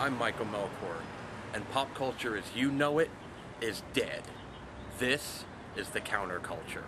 I'm Michael Melchor, and pop culture as you know it is dead. This is the counterculture.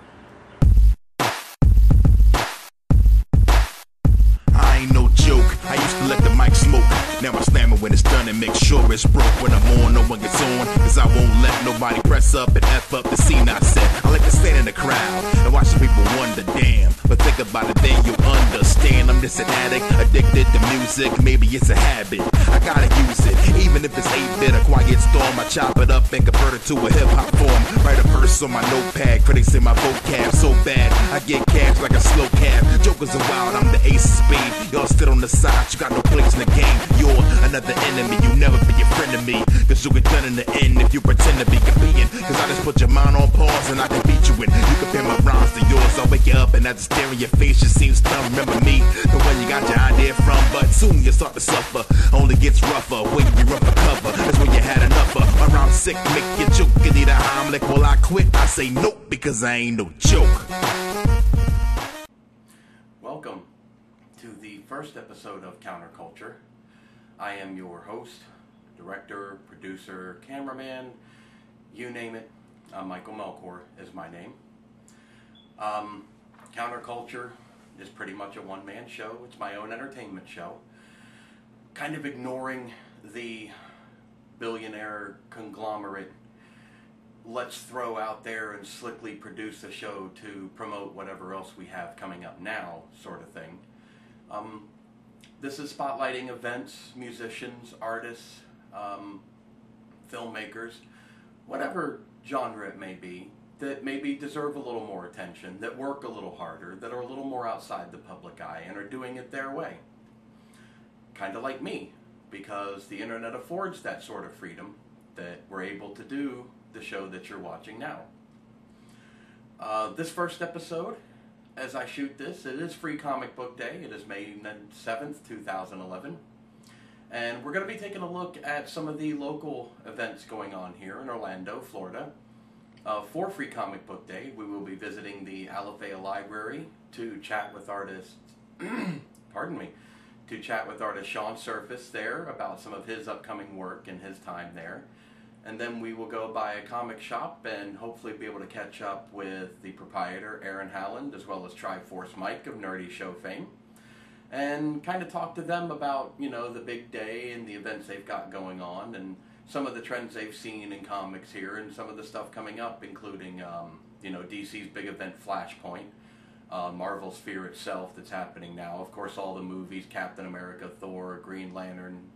I ain't no joke, I used to let the mic smoke. Now I slam it when it's done and make sure it's broke. When I'm on, no one gets on, cause I won't let nobody press up and F up the scene I set. I like to stand in the crowd and watch the people wonder, damn. But think about it, then you understand. I'm just an addict, addicted to music. Maybe it's a habit, I gotta use it. Even if it's 8-bit, a quiet storm, I chop it up and convert it to a hip-hop form. Write a verse on my notepad, critics say my vocab so bad I get cash like a slow cab. Jokers are wild, I'm the ace of spades. Y'all stood on the side, you got no place in the game. You're another enemy, you never be a friend of me. Cause you'll get done in the end if you pretend to be competing. Cause I just put your mind on pause and I can beat you in. You compare my rhymes to yours, I'll wake you up and I just stare in your face, you seem stunned. Remember me, the one you got your idea from. But soon you start to suffer, only gets rougher when you run for cover. That's when you had enough of. My rhyme sick, make you choke, you need a Heimlich. Will I quit? I say nope, because I ain't no joke. Welcome to the first episode of Counterculture. I am your host, director, producer, cameraman, you name it. Michael Melchor is my name. Counterculture is pretty much a one-man show. It's my own entertainment show. Kind of ignoring the billionaire conglomerate, let's throw out there and slickly produce a show to promote whatever else we have coming up now sort of thing. This is spotlighting events, musicians, artists, filmmakers, whatever genre it may be, that maybe deserve a little more attention, that work a little harder, that are a little more outside the public eye and are doing it their way. Kind of like me, because the internet affords that sort of freedom that we're able to do the show that you're watching now. This first episode, as I shoot this, it is Free Comic Book Day. It is May 7th, 2011. And we're going to be taking a look at some of the local events going on here in Orlando, Florida. For Free Comic Book Day, we will be visiting the Alafaya Library to chat with artist, to chat with artist Sean Surface there about some of his upcoming work and his time there. And then we will go by a comic shop and hopefully be able to catch up with the proprietor, Aaron Howland, as well as Triforce Mike of Nerdy Show fame. And kind of talk to them about, you know, the big day and the events they've got going on and some of the trends they've seen in comics here and some of the stuff coming up, including, you know, DC's big event Flashpoint, Marvel's Fear itself that's happening now. Of course, all the movies, Captain America, Thor, Green Lantern,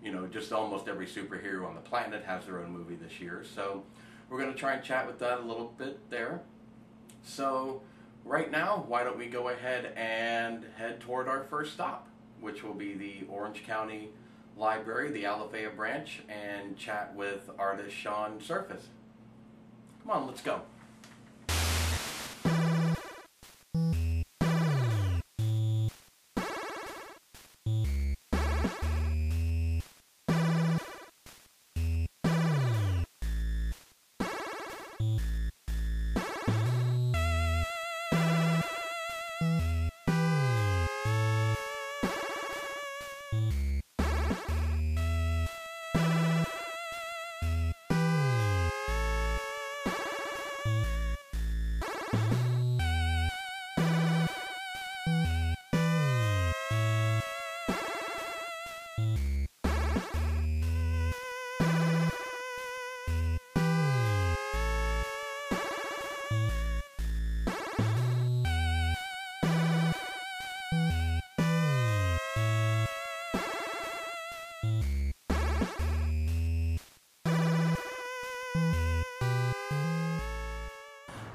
you know, just almost every superhero on the planet has their own movie this year. So we're going to try and chat with that a little bit there. So right now, why don't we go ahead and head toward our first stop, which will be the Orange County Library, the Alafaya branch, and chat with artist Sean Surface. Come on, let's go.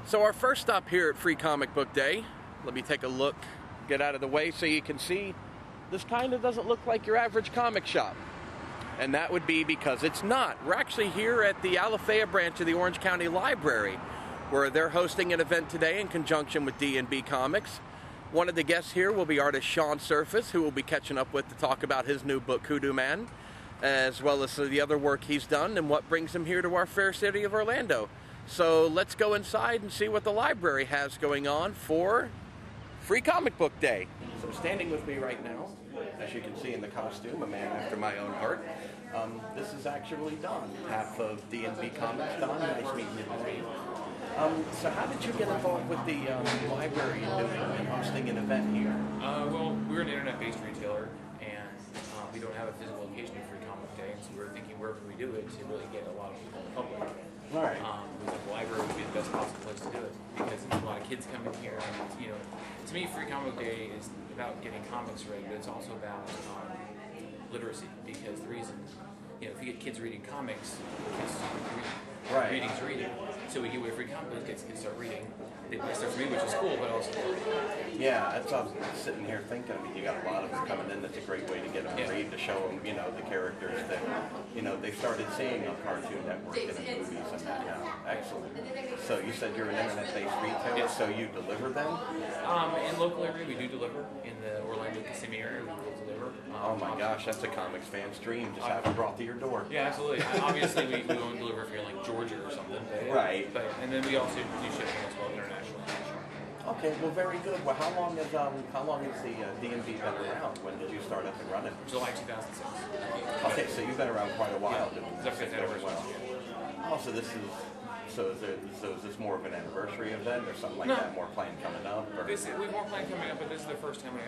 So our first stop here at Free Comic Book Day, let me take a look, get out of the way so you can see, this kind of doesn't look like your average comic shop. And that would be because it's not. We're actually here at the Alafaya branch of the Orange County Library, where they're hosting an event today in conjunction with D&B Comics. One of the guests here will be artist Sean Surface, who we'll be catching up with to talk about his new book, Kudu Man, as well as the other work he's done and what brings him here to our fair city of Orlando. So let's go inside and see what the library has going on for Free Comic Book Day. So standing with me right now, as you can see in the costume, a man after my own heart. This is actually Don, half of D&B Comics. Don, nice meeting you today. So how did you get involved with the library and hosting an event here? Well, we're an internet-based retailer, and we don't have a physical location for Comic Day, and so we're thinking wherever we do it to really get a lot of people in the public. Right. We think the library would be the best possible place to do it because there's a lot of kids coming here. And, you know, to me, Free Comic Day is about getting comics read, but it's also about literacy because the reason, you know, if you get kids reading comics, kids read. Right. Reading's reading. So we give away free comics, kids can start reading. They start reading, which is cool, but also yeah, that's what I was sitting here thinking. I mean, you got a lot of them coming in. That's a great way to get them to read, to show them, you know, the characters that, you know, they started seeing on Cartoon Network and in movies and that. Yeah, excellent. So you said you're an internet-based retailer, yes. So you deliver them? In local area, we do deliver. In the Orlando, Kissimmee area, we will deliver. Oh my gosh, that's a comics fan's dream. Just have it brought to your door. Yeah, absolutely. Obviously, we won't deliver if you're in like Georgia or something. But, right. And then we also do shipping as well internationally. Okay, well, very good. Well, how long has the D&B been around? When did you start up and running? July 2006. Okay, so you've been around quite a while. Yeah. It's our fifth anniversary. Oh, so is this more of an anniversary event or something like that? More planned coming up? Or? We have more planned coming up, but this is the first time we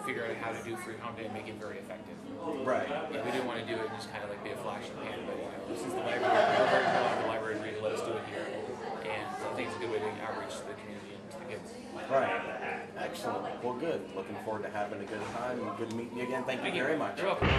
figure out how to do Free Comic Day and make it very effective. Right. Yeah, we didn't want to do it and just kind of like be a flash in the pan, but you know, since the library, we're very proud of the library agreed to let us do it here, and I think it's a good way to outreach to the community and to the kids. Right. Excellent. Well, good. Looking forward to having a good time and good meeting you again. Thank you very much. You're welcome.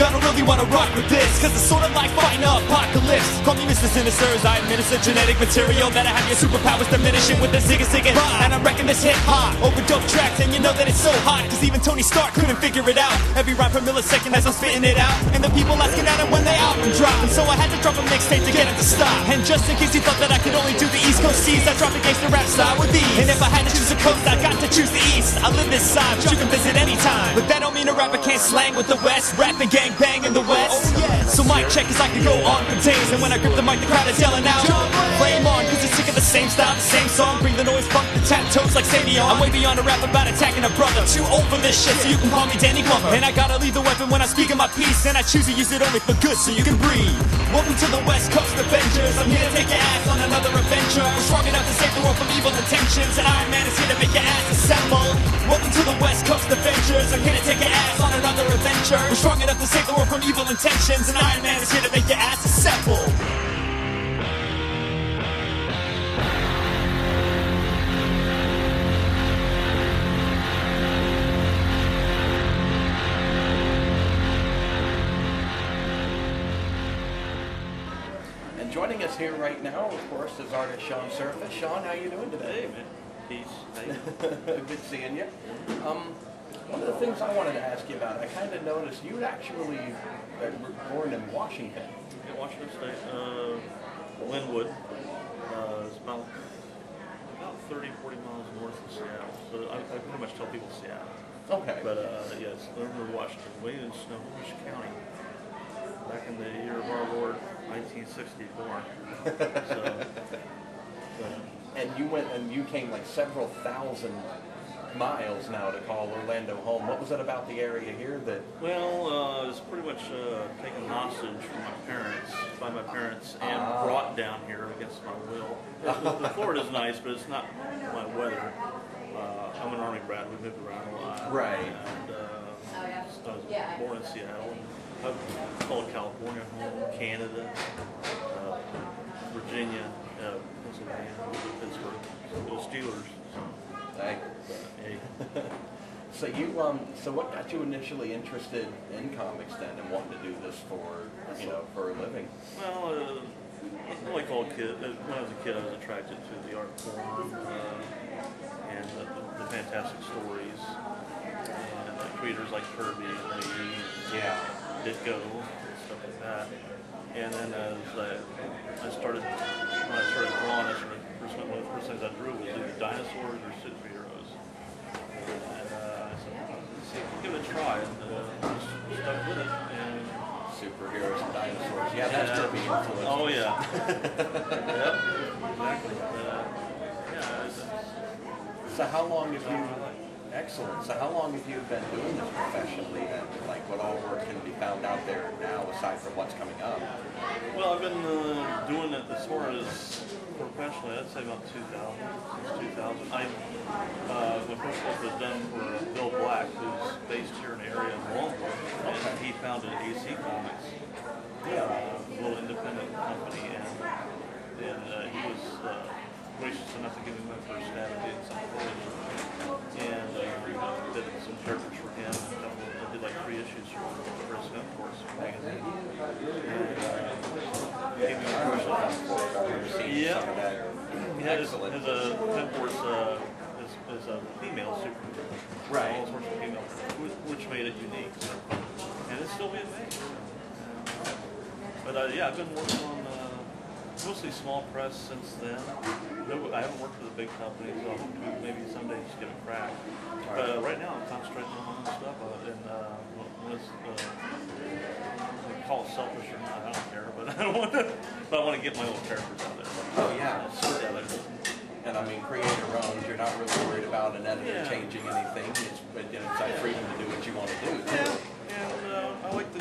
Y'all don't really wanna rock with this, cause it's sorta like fighting an apocalypse. Call me Mr. Sinisters, I administer genetic material that'll have your superpowers diminishing with a zigga vibe. And I'm wrecking this hip-hop over dope tracks, and you know that it's so hot, cause even Tony Stark couldn't figure it out. Every rhyme per millisecond as I'm spitting it out, and the people asking at it when they album drop. And so I had to drop a mixtape to get it to stop. And just in case you thought that I could only do the East Coast C's, I drop a gangster rap style with these. And if I had to choose a coast, I got to choose the East. I live this side, but you can visit anytime. But that don't mean a rapper can't slang with the West, rap and gang bang in the West. So mic check is I can go on for days, and when I grip the mic the crowd is yelling out flame on, cause it's sick of the same style, the same song. Bring the noise, funk the tap toes like Savion. I'm way beyond a rap about attacking a brother. Too old for this shit, so you can call me Danny Glover. And I gotta leave the weapon when I speak in my piece, and I choose to use it only for good so you can breathe. Welcome to the West Coast Avengers. I'm here to take your ass on another adventure. We're strong enough to save the world from evil intentions, and Iron Man is here to make your ass assemble. Welcome to the West Coast Avengers. I'm here to take your ass on another adventure. We're strong enough to save the world from evil intentions, and Iron Man is here to make your ass assemble. And joining us here right now, of course, is artist Sean Surface. Sean, how you doing today? Hey, man. Peace. Good seeing you. One of the things I wanted to ask you about, I kind of noticed you actually were born in Washington. In Washington State, Linwood, is about 30, 40 miles north of Seattle. So I pretty much tell people Seattle. Okay. But yes, Linwood, Washington, way in Snohomish County, back in the year of our Lord, 1964. And you went and you came like several thousand miles now to call Orlando home. What was it about the area here that? Well, it was pretty much taken hostage by my parents, and brought down here against my will. The Florida's nice, but it's not my weather. I'm an Army brat. We moved around a lot. Right. And I was born in Seattle. I've called California home, Canada, Virginia, Pennsylvania, Pittsburgh. The Steelers. Hey. Hey. So so what got you initially interested in comics then, and wanting to do this for a living? Well, like all kids, when I was a kid, I was attracted to the art form and the fantastic stories, and creators like Kirby and Lee, Ditko, and stuff like that. And then as I started drawing, one of the first things I drew was either dinosaurs or superheroes. And said, give it a try, and just stuck with it. And Superheroes and dinosaurs. Yeah, that's Kirby influence. oh yeah. Yep. Exactly. So how long have you? Excellent. So how long have you been doing this professionally? And like, what all work can be found out there now, aside from what's coming up? Well, I've been doing it as far as professionally. I'd say about 2000. Since 2000, my first book was done for Bill Black, who's based here in the area in Melchor, and he founded AC Comics, a little independent company, and he was gracious enough to give me my first stab at getting some footage, and did some characters for him, and I did like 3 issues for Press Gun Force magazine. And gave me a first one. Yeah. He had his Gun Force is a female superhero. Right. All sorts of female, which made it unique. So. And it's still being made. But yeah, I've been working on mostly small press since then. I haven't worked for the big companies, so I hope to maybe someday just get a crack. Right now I'm concentrating on my own stuff, and when it's, they call it selfish or not, I don't care, but I want to get my own characters out there. Oh yeah, certainly. And I mean, creator owned, you're not really worried about an editor changing anything. It's freedom to do what you want to do. Yeah, and I like the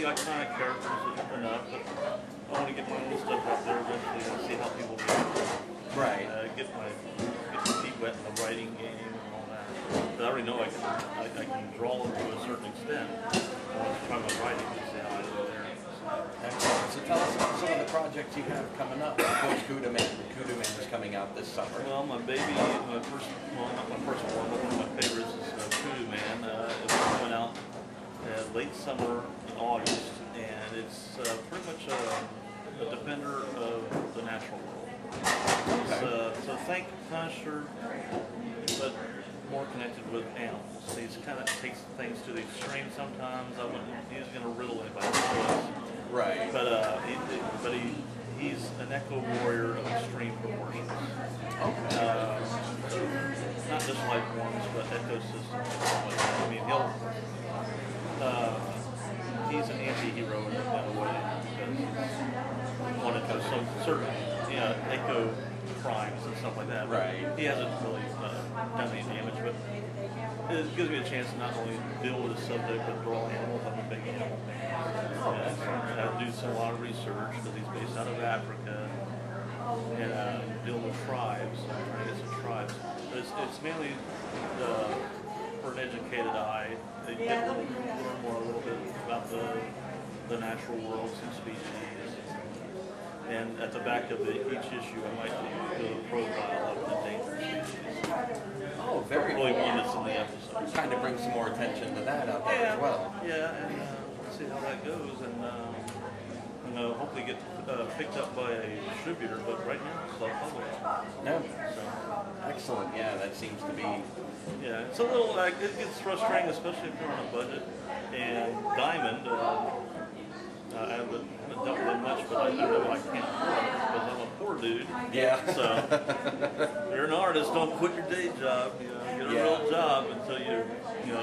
iconic characters enough, but I want to get my own stuff out there eventually and see how people react. Right. Get my feet wet in the writing game and all that. But I already know I can draw them to a certain extent. I want to try my writing and see how I do there. Excellent. So tell us about some of the projects you have coming up. Of course, Kudu Man is coming out this summer. Well, not my first one, but one of my favorites is Kudu Man. It's coming out late summer in August, and it's pretty much a defender of the natural world. So think Punisher, but more connected with animals. He kind of takes things to the extreme sometimes. He's going to riddle anybody. Right. But he's an echo warrior of extreme proportions. Okay. Not just life forms, but ecosystems. I mean, he's an anti-hero in a way because he wanted to some certain eco crimes and stuff like that. Right. He hasn't really done any damage, but it gives me a chance to not only deal with the subject but draw animals. I'm a big animal fan. I do a lot of research because he's based out of Africa and deal with tribes. I'm trying to get some tribes. But it's mainly for an educated eye. They get learn more a little bit about the natural world, some species. And at the back of each issue, I might do a profile of the endangered species. Oh, very really cool. one that's in the episode. Kind of bring some more attention to that out there as well. Yeah, and we'll see how that goes, and hopefully get picked up by a distributor. But right now, it's self-published. No. So, excellent. Yeah, that seems to be. Yeah, it's a little. It gets frustrating, especially if you're on a budget. And Diamond. I haven't dealt with it much, but I know I can't afford it because I'm a poor dude. Yeah. So, you're an artist, don't quit your day job. Get a real job until you're,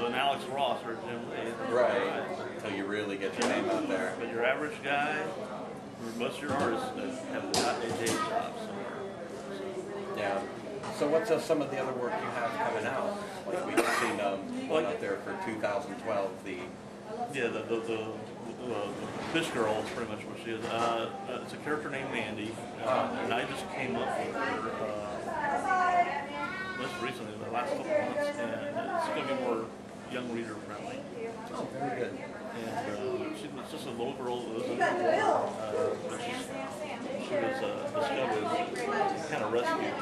an Alex Ross or Jim Lee. Right. Until you really get your name out there. But your average guy, most of your artists have got a day job somewhere. Yeah. So what's some of the other work you have coming out? Like we've seen one out there for 2012. The Fish Girl is pretty much what she is. It's a character named Mandy, and I just came up with her most recently, the last couple months, and it's going to be more young reader friendly. Oh, very good. And she was just a little girl that was in the war, but she was discovered, kind of rescued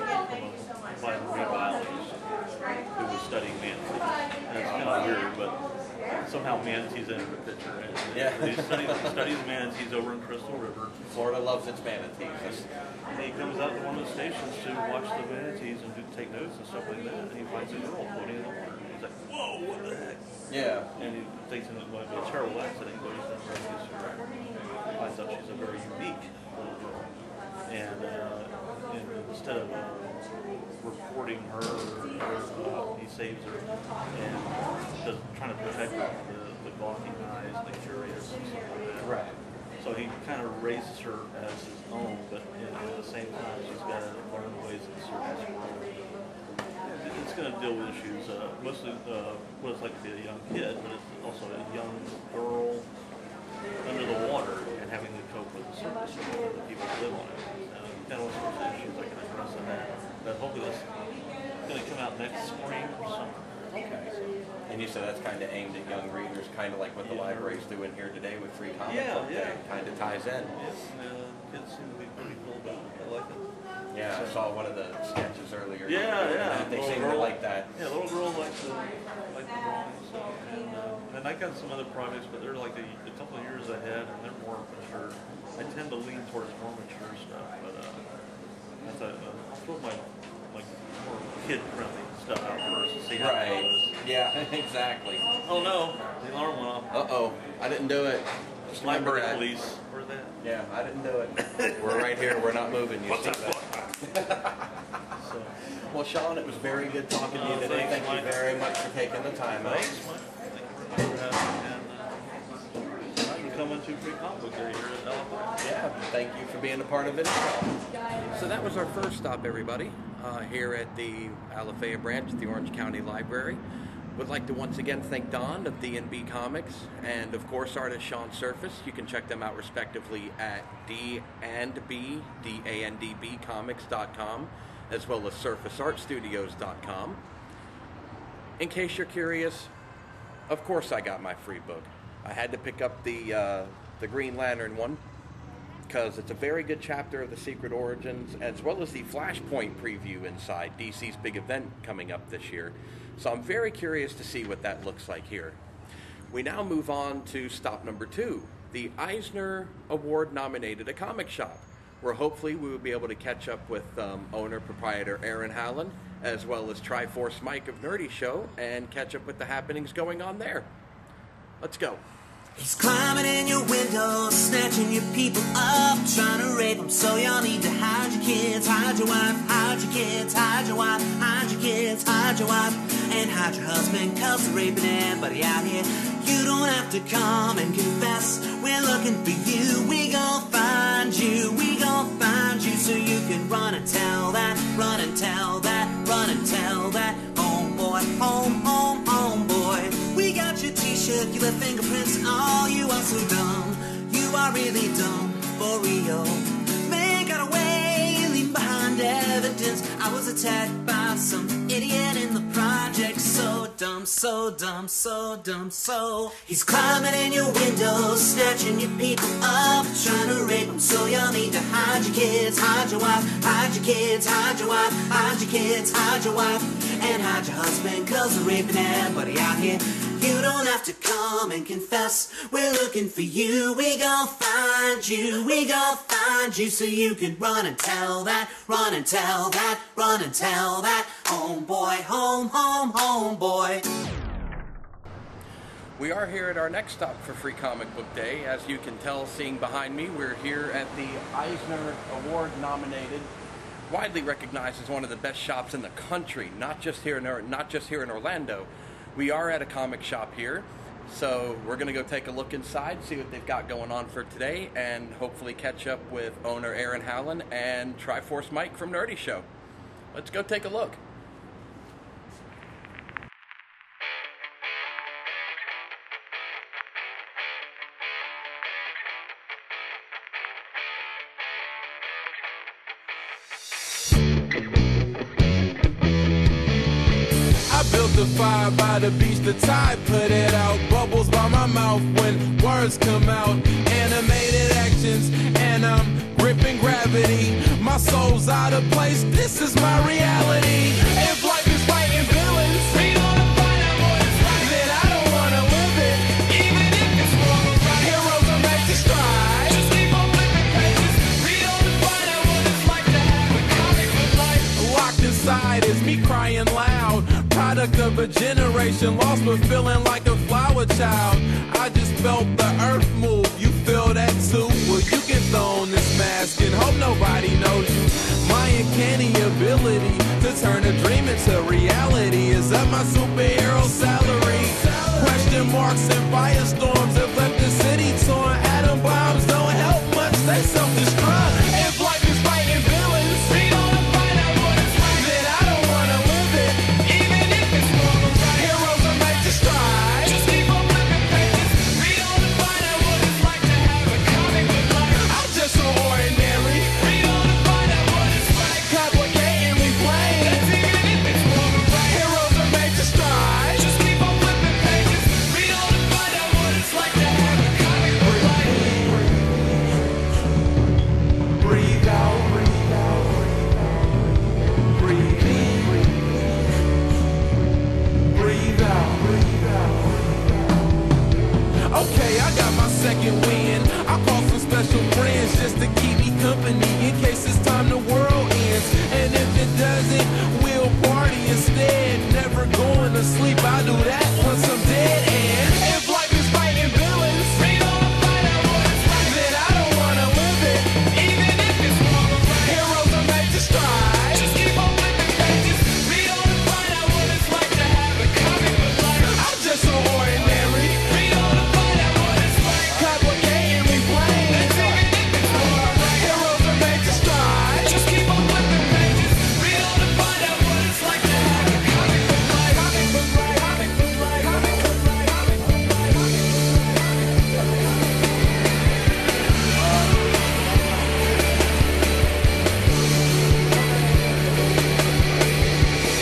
by a marine biologist who was studying manatees. And it's kind of weird, but somehow manatees entered the picture. And he studies manatees over in Crystal River. Florida loves its manatees. And he comes out to one of the stations to watch the manatees and take notes and stuff like that. And he finds a girl floating in the water. And he's like, whoa, what the heck? Yeah. And he thinks it might be a terrible accident, but he's done rescues her. Finds out she's a very unique little girl. and instead of reporting her, he saves her and trying to protect her from the gawking eyes, the curious, and stuff like that. Right. So he kind of raises her as his own, but at the same time, she's got to learn ways of serving. It's going to deal with issues, mostly what it's like to be a young kid, but it's also a young girl under the water and having to cope with the surface of the people who live on it. Kind of what sorts of issues I can address in that. But hopefully that's going to come out next spring or summer. Okay. And you said that's kind of aimed at young readers, kind of like what the library's doing here today with Free Comic Book Day. Kind of ties in. Yes, kids seem to be pretty cool about it. I like it. Yeah, I saw one of the sketches earlier. Yeah. They seem to like that. Yeah, little girl likes the drawings. And I got some other projects, but they're like a couple of years ahead, and they're more mature. I tend to lean towards more mature stuff, but I'll throw my more kid-friendly stuff out first to see how it goes. Yeah, exactly. Oh no, the alarm went off. Uh-oh, I didn't do it. Just remember that. Police. Where's that? Yeah, I didn't do it. We're right here. We're not moving. You see that? Well, Sean, it was very good talking to you today. Thank you very much for taking the time out. Thanks, Mike. Thank you for having me. And I'm coming to Free Comic Book Day here at Alabama. Yeah, thank you for being a part of it as well. So that was our first stop, everybody, here at the Alafaya branch at the Orange County Library. Would like to once again thank Don of D&B Comics and, of course, artist Sean Surface. You can check them out respectively at D&B, D-A-N-D-B comics.com, as well as surfaceartstudios.com. In case you're curious, of course I got my free book. I had to pick up the Green Lantern one because it's a very good chapter of the Secret Origins, as well as the Flashpoint preview inside DC's big event coming up this year. So I'm very curious to see what that looks like here. We now move on to stop number 2, the Eisner Award-nominated A Comic Shop, where hopefully we will be able to catch up with owner-proprietor Aaron Hallen, as well as Triforce Mike of Nerdy Show, and catch up with the happenings going on there. Let's go. He's climbing in your window, snatching your people up, trying to rape them, so y'all need to hide your kids, hide your wife, hide your kids, hide your wife, hide your kids, hide your wife, and hide your husband, cause they're raping everybody out here. You don't have to come and confess, we're looking for you, we gon' find you, we gon' find you, so you can run and tell that, run and tell that, run and tell that, home boy, home boy. We got your t-shirt, you left fingerprints, oh, you are so dumb, you are really dumb, for real. Man got away, leaving behind evidence, I was attacked by some idiot in the project, so dumb, so dumb, so dumb, so. He's climbing in your window, snatching your people up, trying to rape them, so y'all need to hide your kids, hide your wife, hide your kids, hide your wife, hide your kids, hide your wife, and hide your husband, cause they're raping everybody out here. You don't have to come and confess, we're looking for you, we gon' find you, we gon' find you, so you can run and tell that, run and tell that, run and tell that, home boy, home boy. We are here at our next stop for Free Comic Book Day. As you can tell, seeing behind me, we're here at the Eisner Award-nominated, widely recognized as one of the best shops in the country, not just here in Orlando. We are at a comic shop here, so we're going to go take a look inside, see what they've got going on for today, and hopefully catch up with owner Aaron Hallen and Triforce Mike from Nerdy Show. Let's go take a look. Built a fire by the beach, the tide put it out. Bubbles by my mouth when words come out. Animated actions, and I'm gripping gravity. My soul's out of place, this is my reality. If life is fighting villains, read on the fight out what it's like, then I don't wanna live it, even if it's wrong or right. Heroes are made to strive, just keep on flipping pages. Read on the fight out what it's like to have a comic book life. Locked inside is me crying loud. Product of a generation lost but feeling like a flower child. I just felt the earth move, you feel that too? Well, you can throw on this mask and hope nobody to reality. Is that my superhero salary? Question marks and firestorms have left the city torn. Atom bombs don't help much, they self-destruct. If life is fighting villains, we don't find out what it's like. Then I don't wanna live it, even if it's wrong or right. Heroes are made to strive. Just keep on flipping pages. Read on to find out what it's like to have a comic book life. I'm just so ordinary. Read on to find out what it's like. Complicating me plain. That's even if it's wrong or right. Heroes are made to strive. Just keep on flipping pages. Read on to find out what it's like to have a comic book life. Breathe out, breathe out, breathe in, breathe out, breathe out. Okay, I got my second wind. I call some special friends just to keep me company in case it's time the world ends. And if it doesn't, we'll party instead. Never going to sleep, I do that once I'm dead. And if life is fighting villains, read on to find out what it's like. Then I don't wanna live it, even if it's wrong or right. Heroes are made to strive. Just keep on flipping pages. Read on to find out what it's like to have a comic book life. I'm just so ordinary. Read on to find out what it's like. Complicating me plain. That's even if it's wrong or right. Heroes are made to strive. Just keep on flipping pages. Read on to find out what it's like to have a comic book life. Comic book life. Comic book life. Comic book life. Comic book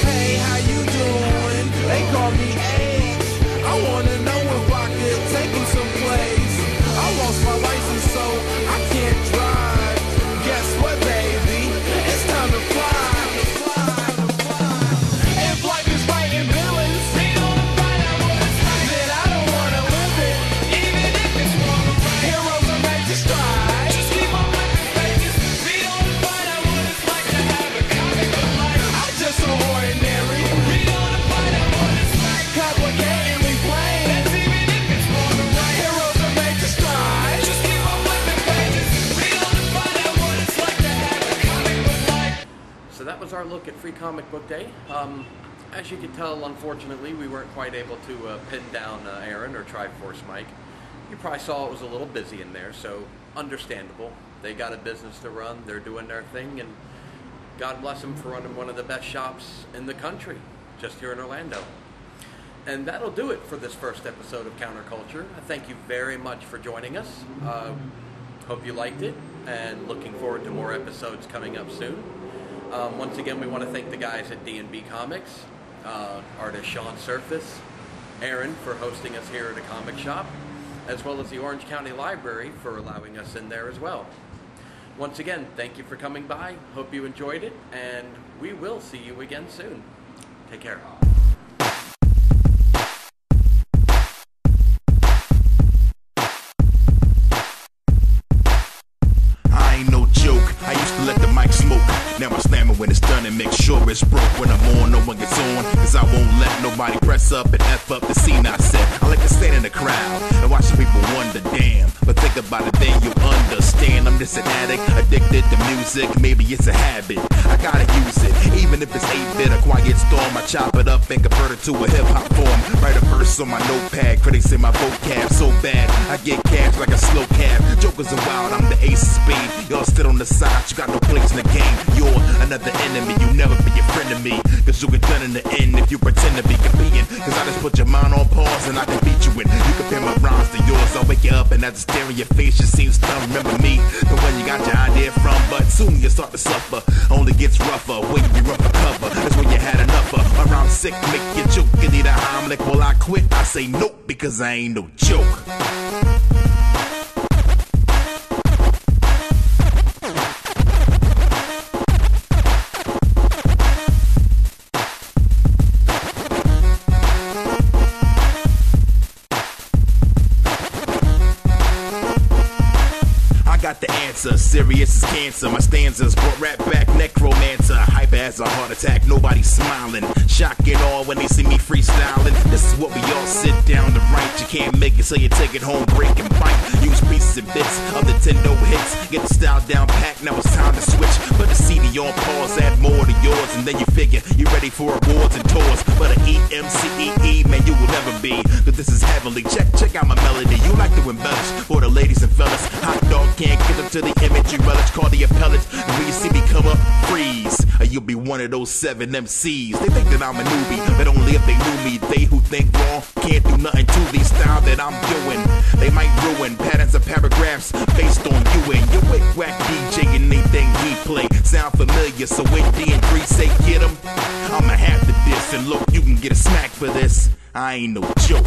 Hey, how you doing? They call me Age. I wanna know if I could take you someplace. I lost my license, so I can't drive. Guess what, baby? It's time to fly. If life is fighting villains, read on to find out what it's like. Then I don't wanna live it, even if it's wrong or right. Heroes are made to strive. Just keep on flipping pages. Read on to find out what it's like to have a comic book life. I'm just so ordinary. Read on to find out what it's like. Complicating me plain. That's even if it's wrong or right. Heroes are made to strive. Just keep on flipping pages. Read on to find out what it's like to have a comic book life. So that was our look at Free Comic Book Day. As you can tell, unfortunately, we weren't quite able to pin down Aaron or Triforce Mike. You probably saw it was a little busy in there, so understandable. They got a business to run, they're doing their thing, and God bless them for running one of the best shops in the country, just here in Orlando. And that'll do it for this first episode of Counterculture. I thank you very much for joining us. Hope you liked it, and looking forward to more episodes coming up soon. Once again, we want to thank the guys at D&B Comics, artist Sean Surface, Aaron for hosting us here at a comic shop, as well as the Orange County Library for allowing us in there as well. Once again, thank you for coming by. Hope you enjoyed it, and we will see you again soon. Take care. I ain't no joke. I used to let the mic smoke. Now I slam it when it's done and make sure it's broke. When I'm on, no one gets on, cause I won't let nobody press up and F up the scene I set. I like to stand in the crowd and watch the people wonder, damn. But think about it, then you understand. I'm just an addict, addicted to music. Maybe it's a habit, I gotta use it. Even if it's 8-bit, a quiet storm, I chop it up and convert it to a hip-hop form. Write a verse on my notepad, critics say my vocab so bad I get cash like a slow cab. Jokers are wild, I'm the ace of spade. Y'all sit on the side, you got no place in the game. You're another enemy, you never be a friend of me. Cause you get done in the end if you pretend to be competing. Cause I just put your mind on pause and I can beat you in. You compare my rhymes to yours, I'll wake you up and as I stare in your face, you seem stunned. Remember me, the one you got your idea from. But soon you start to suffer, only gets rougher when you run for cover. That's when you had enough of. Around sick, make you choke, you need a Heimlich. Will I quit? I say nope, because I ain't no joke. got the answer. Serious as cancer. My stanzas brought rap back, necromancer. Hyper as a heart attack, nobody's smiling. Shock and awe when they see me freestyling. This is what we all sit down to write. You can't make it, so you take it home, break and bite. Use pieces and bits of Nintendo hits. Get the style down packed, now it's time to switch. Put the CD on pause, add more to yours, and then you figure you're ready for awards and tours. But an EMCEE, man, you will never be. But this is heavenly. Check out my melody. You like to embellish for the ladies and fellas. Hot dog can't get up to the image you relish. Call the appellate. When you see me come up, freeze. Or you'll be one of those 7 MCs. They think that I'm a newbie, but only if they knew me. They who think wrong can't do nothing to the style that I'm doing. They might ruin patterns of paragraphs based on you and your wick-wack DJ and anything he play. Sound familiar, so when D&3 say get him, I'ma have to diss. And look, you can get a smack for this. I ain't no joke.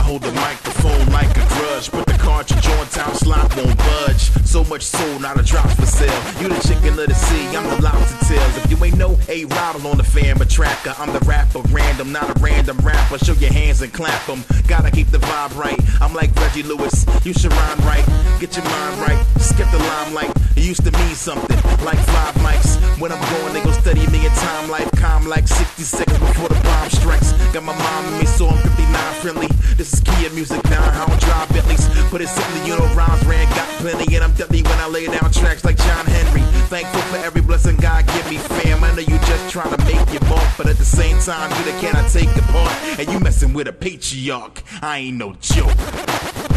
Hold the microphone like a grudge. Put the cartridge on, time slot won't budge. So much soul, not a drop for sale. You the chicken of the sea, I'm the lobster tails. If you ain't know, A-Rod on the fan, but tracker. I'm the rapper, random, not a random rapper. Show your hands and clap them. Gotta keep the vibe right. I'm like Reggie Lewis, you should rhyme right. Get your mind right, skip the limelight. It used to mean something, like 5 mics. When I'm going, they gon' study me in time life. Calm like 60 seconds before the bomb strikes. Got my mom and me, so I'm 59 friendly. This is Kia music now, I don't drive Bentleys. Put it simply, you know, rhymes ran, got plenty. And I'm deadly when I lay down tracks like John Henry. Thankful for every blessing God give me, fam. I know you just trying to make your mark, but at the same time, you the cannot take the part. And you messing with a patriarch, I ain't no joke.